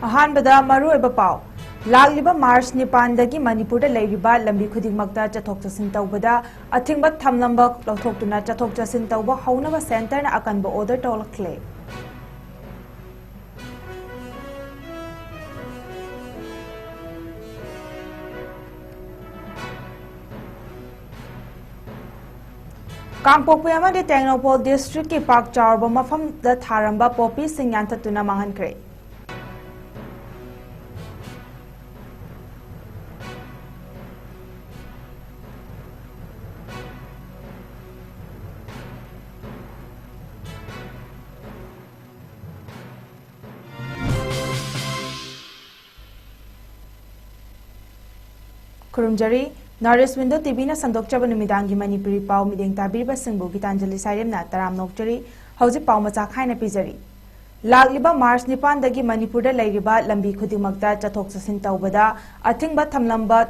अहानबदा मरुओइबा पाव लागिबा मार्च 9 मणिपुर लेरिबा लंबी खुदिंगमक्ता चथोक चसिन तौबदा अथिंगबा थमलंबा लौथोक्तुना चथोक चसिन तौबा हौनबा सेंटरना अकनबा order तौलखले कांगपोकपे अमदि टेक्नोपोल district की पाक चारबा मफमदा थारंबा पॉपी सिंह यांथतुना मांगहनख्रे खुरुमजरी नॉर्थ विंडो टीवी ना संदोकचब नुमिदांगी मणिपुरी पाव मिदेंग ताबिरबा सिंगबु गीतांजलि साइरेमना तराम नोकचरी हौजिक पाव मचा खाइना पिजरी लागिबा मार्च 9 दगी मणिपुर लेरिबा लंबी खुदिंगमक्ता चथोक चसिन तौबदा अथिंगबा थमलंबा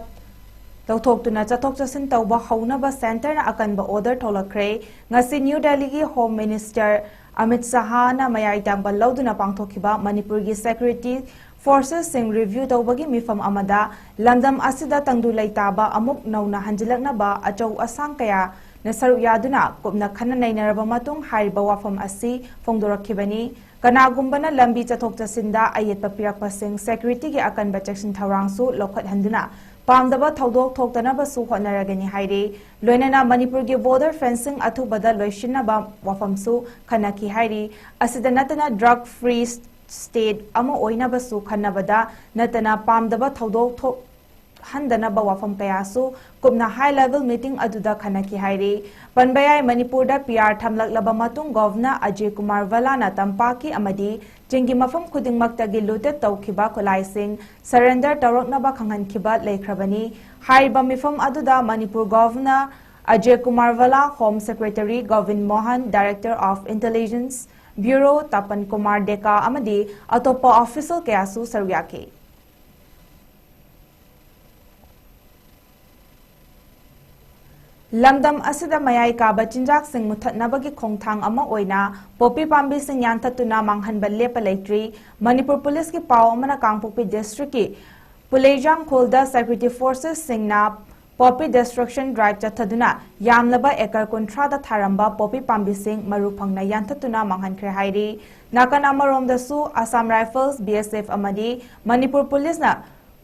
लौथोक्तुना चथोक चसिन तौबा हौनबा सेंटरना अकनबा ऑर्डर थोलखरे ngasi न्यू दिल्ली की होम मिनिस्टर अमित शाहना मयाई तांबा लौदुना पांगथोखिबा मणिपुर की सिक्योरिटी फोर्सेस सिंग रिव्यू तौबगी मिफम अमदा लंदम असिदा तंगदु लैताबा अमुक नौना हंजिलकनबा अचौ असांग कया न सरुक यादुना कुपना खन्ना नैनरबा मतुंग हारिबा वाफम असि फोंदोरखिबनी कनागुंबना लंबी चथोक चसिंदा अयेतपा पिरकपसिंग सिक्योरिटी की अकनबा चेक्सिन थौरांगसु लौखतहंदुना पामदबा थौदोक थोक्तनबसु होटनरगनी हाइरे लोइनना मणिपुर की बॉर्डर फेंसिंग अथुबदा लोइशिनबा वाफमसु खनकी हाइरे असिदा नतना ड्रग फ्री स्टेट अमा ओइनबसु खन्नबदा नतना पामदबा थौदोक थोक हंदनबा वाफम कयासु कुपना हाई लेवल मीटिंग अदुदा खनकी हाइरे पनबयाय मणिपुर दा पीआर थमलकलबा मतुंग गवर्नर अजय कुमार वलाना तंपाकी अमदी चिंगी मफम खुदिंगमक्तगी लूटेड तौखिबा खुलाइसिंग सरेंडर तौरकनबा खंगहनखिबा लेख्रबनी हाइबा मिफम अदुदा मणिपुर गवर्नर अजय कुमार वला home secretary Govind Mohan director of intelligence bureau Tapan Kumar Deka अमदी अतोपा ऑफिसर कयासु सरुयाके लमदम असिदा मयाई काबा चिंजाक सिंह मुथतनबगी खोंगथांग अमा ओइना पोपी पांबी सिंह यांथतुना मांगहनबा लेपा लेट्री मणिपुर पुलिस की पाव अमना कांगपोकपी डिस्ट्रिक्ट की पुलेजांग खोलदा सिक्योरिटी फोर्सेस सिंहना पॉपी डिस्ट्रक्शन ड्राइव चथदुना यामलबा एकर कुंथ्रादा थारंबा पॉपी पांबी सिंह मरु फंगना यांथतुना मांगहनख्रे हाइरी नाकन अमरोमदसु असम राइफल्स बीएसएफ अमदी मणिपुर पुलिसना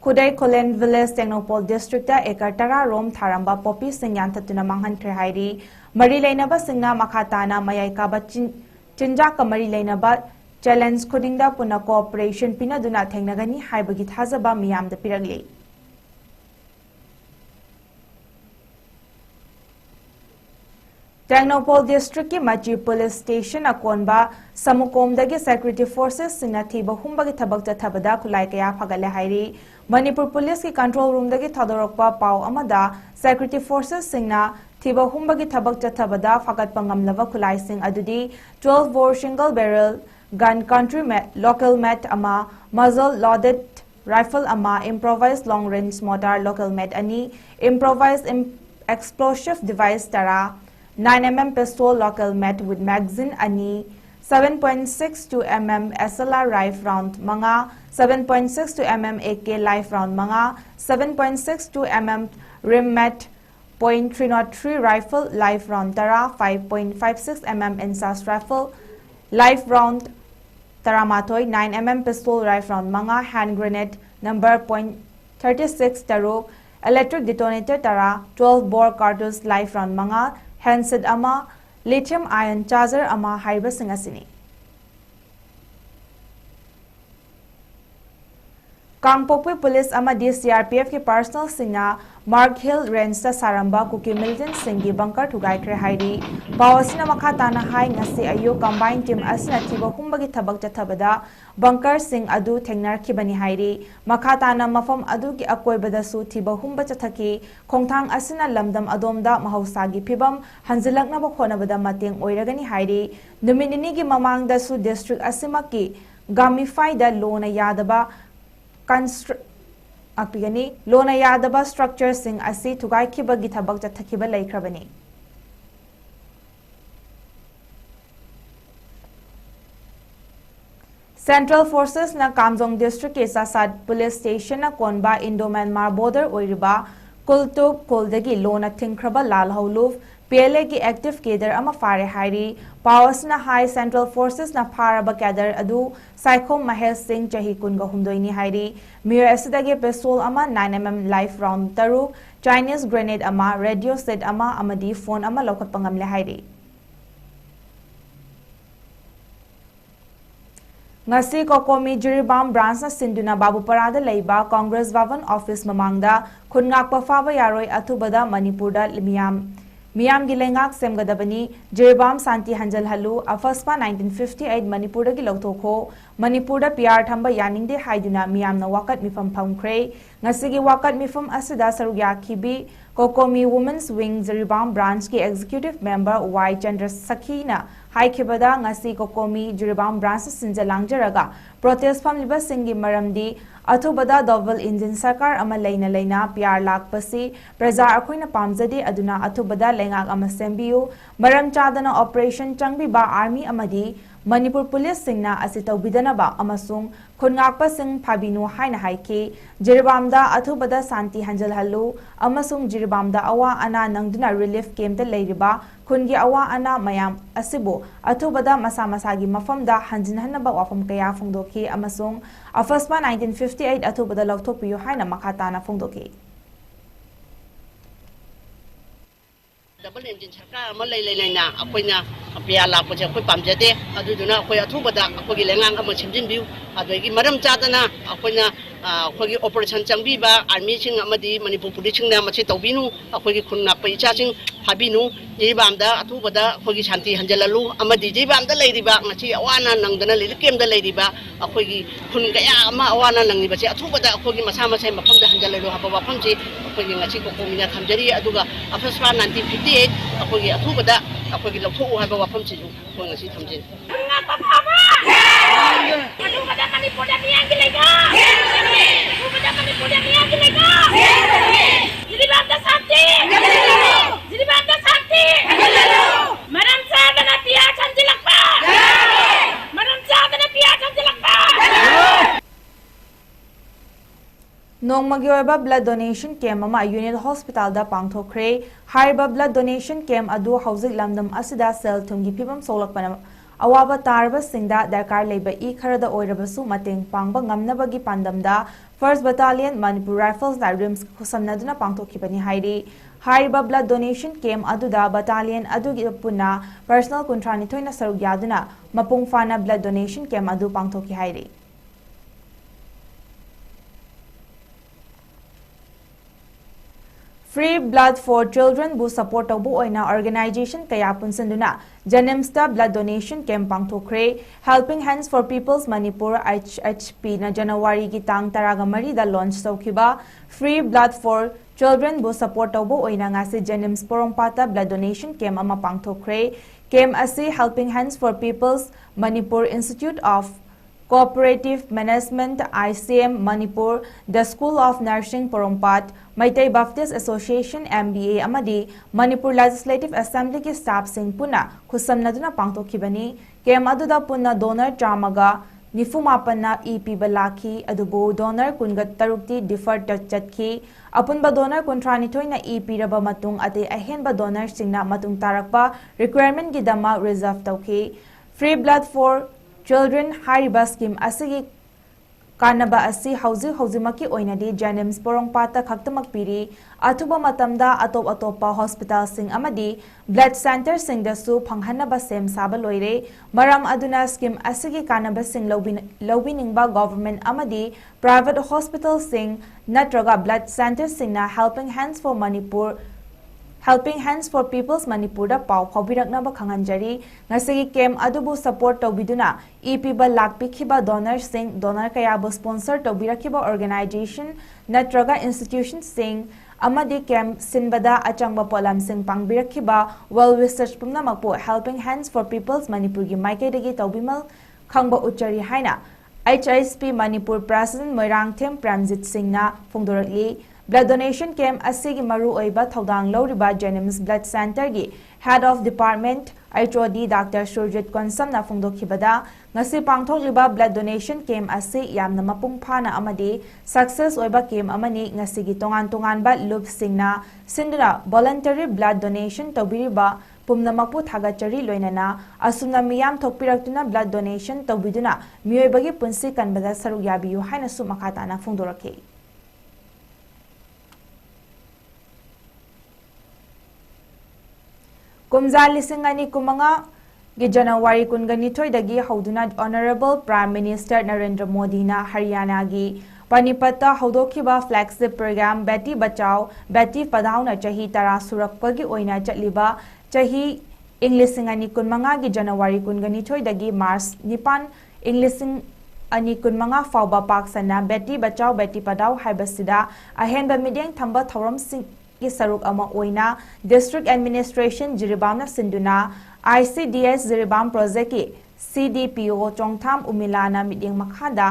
खुदै Kholen village Tengnoupal district acre 10 रोम थारंबा पॉपी सिंह यांथतुना मांगहनख्रे हाइरी मरी लेनबा सिंहना मखाताना मयाई काबा चिंजाक मरी लेनबा चैलेंज खुदिंगदा पुना कोऑपरेशन पिनदुना थेंगनगनी हाइबगी थाजबा मियामदा पिरगले टेक्नोपोल डिस्ट्रिक्ट की मची पुलिस स्टेशन अकोनबा समुकोमदगी सिक्योरिटी फोर्सेस सिंह थीबा हुंबगी थबक चथबदा खुलाई कया फगले हाइरी मणिपुर पुलिस की कंट्रोल रूम दगी थदोरकपा पाव अमदा सिक्योरिटी फोर्सेस सिंह थीबा हुंबगी थबक चथबदा फगतपा ngamlaba खुलाई सिंह अदुदी 12 bore single barrel gun country local made अमा मजल लोडेड राइफल अमा improvise long range mortar local made अनि इम्प्रोवाइज एक्सप्लोसिव डिवाइस तरा 9mm pistol local mat with magazine ani 7.62 mm SLR rifle round manga 7.62 mm AK live round manga 7.62 mm rim mat .303 rifle live round tara 5.56 mm insas rifle live round tara matoi 9mm pistol rifle round manga hand grenade number .36 taruk electric detonator tara 12 bore cartridge live round manga handset ama lithium ion charger ama haiba singasini Kangpokpi police अमदी CRPF के personnel सिंह mark hill range सारंबा Kuki militant सिंह की bunker थुगाइख्रे हाइरी पावसिना मखा ताना हाई ngasi ayu combined team asina thiba humbagi thabak chathbada bunker सिंह अदु थेंगनरखिबनी हाइरी मखा ताना मफम अदु की अकोइबदा सु थिबा हुंबा चथकी खोंगथांग असिना लमदम अदोमदा महौसागी फिबम हंजिलकनबा खोनबदा mateंग ओइरगनी हाइरी नुमिनिनी की ममांगदा सु डिस्ट्रिक्ट असिमकी गामिफाइदा लोना यादबा लोना यादबा स्ट्रक्चर सिंह असि थुगाइखिबगी थबक चथखिबा लैख्रबनी Central Forces na Kamjong District ke Sasad Police Station na konba Indo-Myanmar border oiriba Kultub Kuldagi lona thingkraba Lal Hauluf PLA ki active cadre ama fare hairi powers na high Central Forces na pharaba cadre adu 𝐋𝐢𝐯𝐞 𝐍𝐞𝐰𝐬 chahi kunga humdoini hairi mir asidage pistol ama 9mm live round taru Chinese grenade ama radio set ama amadi phone ama lokhat pangamle hairi ngasi kokomi jiribam branch na sinduna babuparada leiba Congress Bhavan office mamangda khungakpa faba yaroi athubada Manipur da Miyam gi lengak semgadabani jiribam santi hanjal halu afaspa 1958 Manipur da gi lawthokho Manipur da PR thamba yaningde haiduna miyam na wakat mifam phamkhre ngasi gi wakat mifam asida sarugya khibi Kokomi Women's Wing Jiribam branch ki executive member 𝐋𝐢𝐯𝐞𝐰𝐬 na haikibada ngasi Kokomi Jiribam branch sinjalangજરાga protest famliba singi maramdi athubada double engine sarkar ama leina PR lakpasi praja akhoina pamjade aduna athubada lengak ama sembiu maram chadana operation changbiba army amadi Manipur Police singna asitawbidanaba amasung khungakpa sing phabinu haina haiki Jiribamda athubada santi hanjal halu amasung Jiribamda awa ana nangduna relief camp da leiriba khungi awa ana mayam asibu athubada masagi mafamda hanjinhanaba wafam kaya phongdoki amasung afaspa 1958 athubada lawthokpiyu haina makhatana phongdoki double engine sarkar ama leina akoina apia lakpase akoi pamjade aduduna akoi athubada akogi lengang ama chimjinbiu adoigi maram chadana akoina akogi operation changbiba army sing amadi Manipur police sing na machi tawbinu akogi khunnak pai cha sing phabinu jibamda athubada akogi shanti hanjalalu amadi jibamda leiriba ngachi awana nangdana leiri kemda leiriba akogi khun kaya ama awana nangniba che athubada akogi masa mafamda hanjalalu haba wafamchi akogi ngachi kokomina thamjari aduga afaspa 1958 akogi athubada akogi lawthoku haba wafamchi ju akogi ngachi thamjin athubada Manipur da miyang gilega athubada Manipur da miyang gilega Jiribamda santi Jiribamda santi maram sadana piya chanjilakpa maram sadana piya chanjilakpa Nongmagi oiba blood donation camp ama unit hospital da pangthokre hariba blood donation camp adu hauzik lamdam asida sel thumgi phibam solakpana awaba tarba singda darkar leiba kharada oirabasu mateng pangba ngamnabagi pandamda 1st Battalion Manipur Rifles na rims khusamnaduna pangthokhibani hairi hariba blood donation camp aduda battalion adugi punna personal kuntrani thoina sarugyaduna mapung fana blood donation camp adu pangthokhi hairi Free Blood for Children bu support tawbu oina organization kaya punsanduna Janimsta blood donation camp pangthokre Helping Hands for People's Manipur HHP na January gi tang taraga mari da launch tawkhiba Free Blood for Children bu support tawbu oina ngasi Janims Porompata blood donation camp ama pangthokre camp asi Helping Hands for People's Manipur Institute of Cooperative Management ICM Manipur, the School of Nursing Porompat, Maitai Baptist Association MBA amadi Manipur Legislative Assembly ki staff sing puna khusamnaduna pangtokhibani kem aduda punna donor tramaga nifumapanna EP balaki adubu donor kungat tarukti deferred chatki apunba donor kuntrani thoina EP raba matung ate ahenba donor singna matung tarakpa requirement gi dama reserve tawki Free Blood for Children hariba scheme asigi kanaba asi hauzimaki oinadi Janims Porongpata khaktamak piri athuba matamda atopa hospital sing amadi blood center sing da su phanghanaba sem saba loire maram aduna scheme asigi kanaba sing lobiningba government amadi private hospital sing natraga blood center sing na Helping Hands for People's Manipur da pau phabirakna ba khanganjari ngasigi camp adubu support tawbiduna EP ba lakpikhiba donor sing donor kaya bu sponsor tawbirakhiba organization natraga institution sing amadi camp sinbada achangba polam sing pangbirakhiba well research pumna makpo Helping Hands for People's Manipur gi maikaidagi tawbimal khangba uchari haina HSP Manipur President Moirangthem Pramjit Singh na phongdorakli Blood donation camp asigi maru oiba thodang loriba Jennings Blood Center gi Head of Department HOD Dr. 𝐋𝐢𝐯𝐞 𝐍𝐞𝐰𝐬 ꯐꯣꯡꯗꯣꯛꯈꯤꯕꯗ ngasi pangthokliba blood donation camp ase yamna mapung phana amadi success oiba camp amani ngasi gi tongan ba loop singna sindra voluntary blood donation tobiriba pumnamakpu thagachari loinana asumna miyam thokpiraktuna blood donation tobiduna miyoibagi punsi kanbada saruk yabiyu haina su makhatana phongdorakhe 𝐋𝐢𝐯 𝐶𝐞𝐰𝐬 January 22 dagi hauduna Honorable Prime Minister Narendra Modi na Haryana gi Panipatta haudokhiba flagship program Beti Bachao Beti Padhao na chahi tara surakpagi oina chatliba chahi 𝐸2025 gi January 22 dagi March 9 𝐸2025 fauba paksana Beti Bachao Beti Padhao haibasida ahenba midyang thamba thoram sing ki saruk ama oina District Administration Jiribamna sinduna ICDS Jiribam Project ki CDPO Chongtham Umilana midyang makhada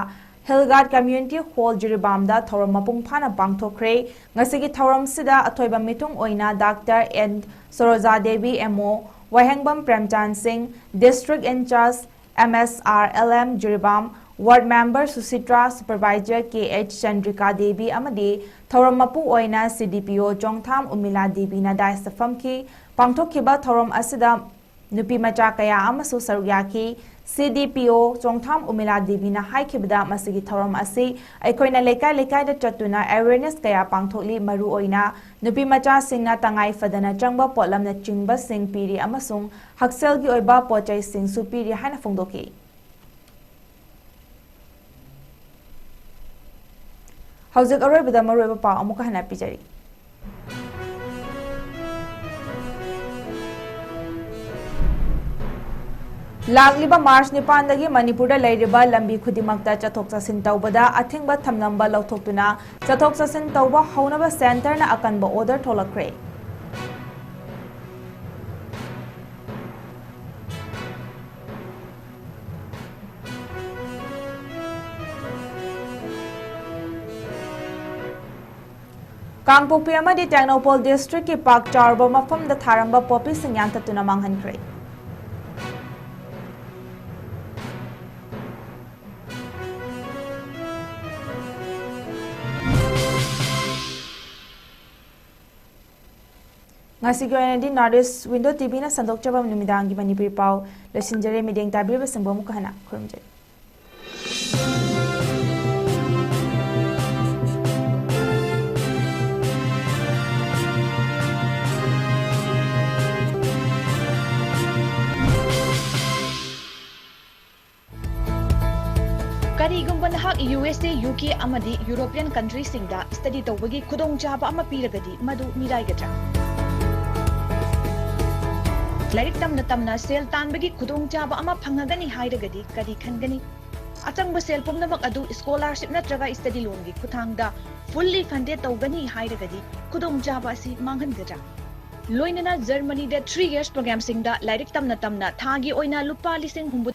Hillgard Community Hall Jiribamda thoram mapung phana pangthokre ngasigi thoram sida athoiba mitung oina Dr. N Soroja Devi MO Wahengbam Premchan Singh District In Charge MSR LM Jiribam Ward Member Susitra Supervisor 𝐾𝐢𝐯𝐶𝐞 Devi amadi thoram mapu oina CDPO Chongtham Umila Devi na dai safamki pangthokhiba thoram asida nupi macha kaya amasu sarugyaki CDPO Chongtham Umila Devi na haikhibda masigi thoram asi aikoina lekai da chatuna awareness kaya pangthokli maru oina nupi macha singna tangai fadana changba potlamna chingba sing piri amasung haksel gi oiba pochai sing su piri haina phongdoki Howzit aroibada maroiba pa amuka hana pijari Lagliba March 9 dagi Manipur da leiriba lambi khudimakta chathok chasin tawbada athingba thamnamba lawthoktuna chathok chasin tawba haunaba center na akanba order tholakre Kangpokpi amadi Technopol District ki Park Charba mafam da tharamba popi singyang tatuna manghankre ngasi goyandi Northeast Window TV na sandokchaba numidangi Manipuri pau lesinjare mideng tabirba singbo mukahana khurumjai Karigumba nahak USA, UK amadi European countries singda study tawbagi khudongchaba ama piragadi madu miraigadra Lairik tamna sel tanbagi khudongchaba ama phangagani hairagadi kari khangani achangba sel pumnamak adu scholarship natraga study loan gi khuthangda fully funded tawgani hairagadi khudongchaba asi manghangadra loinana Germany da 3 years program singda lairik tamna thagi oina lupa lising humbu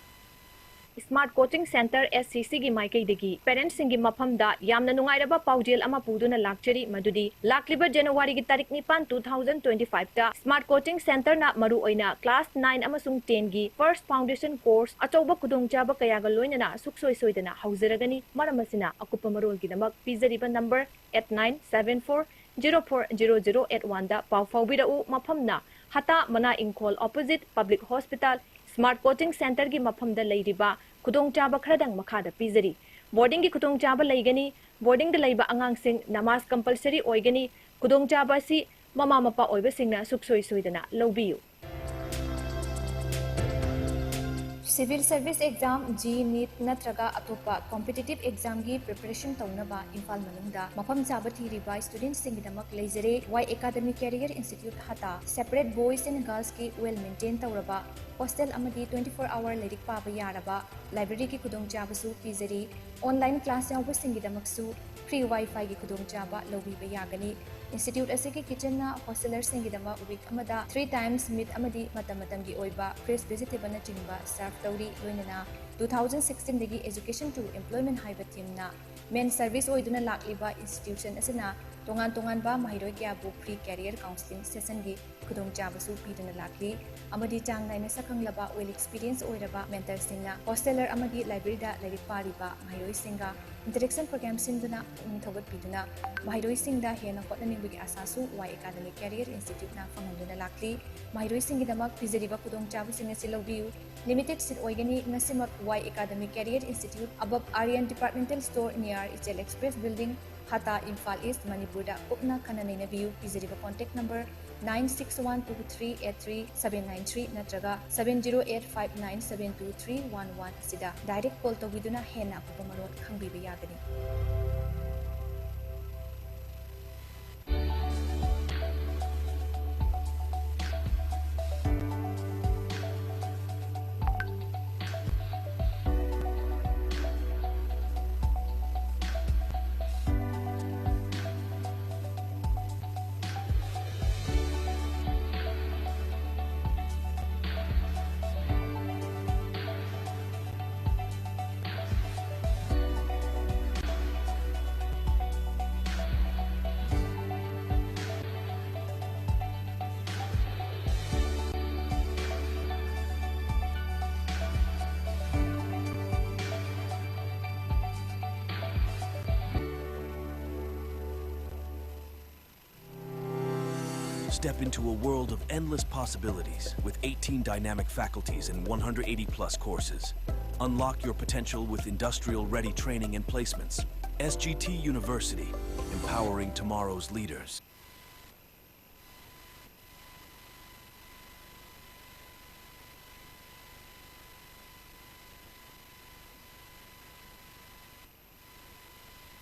Smart Coaching Center SCC gi maikai degi parents singi mafamda yamna nungairaba paujel ama puduna lakchari madudi lakliba January gi tarik 9 2025 ta Smart Coaching Center na maru oina class 9 amasung 10 gi first foundation course achauba kudongchaba kaya ga loinana suksoi soidana hauzaragani maramasina akupa marol gi damak pizariba number 8974040081 da pau faubira u mafamna hata mana ingkol opposite public hospital Smart Coaching Center gi mafamda leiriba kudongchaba khradang makhada pizari boarding gi kudongchaba leigani boarding da leiba angang sing namaz compulsory oigani kudongchaba si mama mapa oiba singna suksoi soidana lobiyu Civil Service Exam GEET natraga atopa competitive exam gi preparation taunaba Imphal manungda mafam chaba thiriba students singidamak leizare Y Academic Career Institute hata separate boys and girls ki well maintained tauraba hostel amadi 24-hour leirik paba yaraba library ki kudongchaba su pizari online class yawa singidamaksu free wifi gi kudongchaba lobiba yagani Institute asiki kitchen na hosteler singidama week amada 3 times meat amadi matam gi oiba fresh vegetable na chingba serve tauri loinana 2016 dagi education to employment haiba team na main service oiduna lakliba institution asina tongan tongan ba mahiroi kya bu free career counseling session gi khudong chabasu pidana lakli amadi chang naina sakhang laba well experience oiraba mentor singna hosteler amagi library da lairik pari ba mahiroi singa interaction program sinduna thogot piduna mahiroi singda hena hotnaning bi asasu y academic career institute na famanduna lakli mahiroi singi damak pizeriba khudong chabu singa silobiu limited seat oigani ngasimak y academic career institute above Aryan departmental store near HL Express building Hata Imphal East Manipur da upna khananina view pizeriba contact number 9612383793 natraga 7085972311 sida direct call tawiduna hena kupamarot khangbiba yagani. Step into a world of endless possibilities with 18 dynamic faculties and 180+ courses. Unlock your potential with industrial-ready training and placements. SGT University, empowering tomorrow's leaders.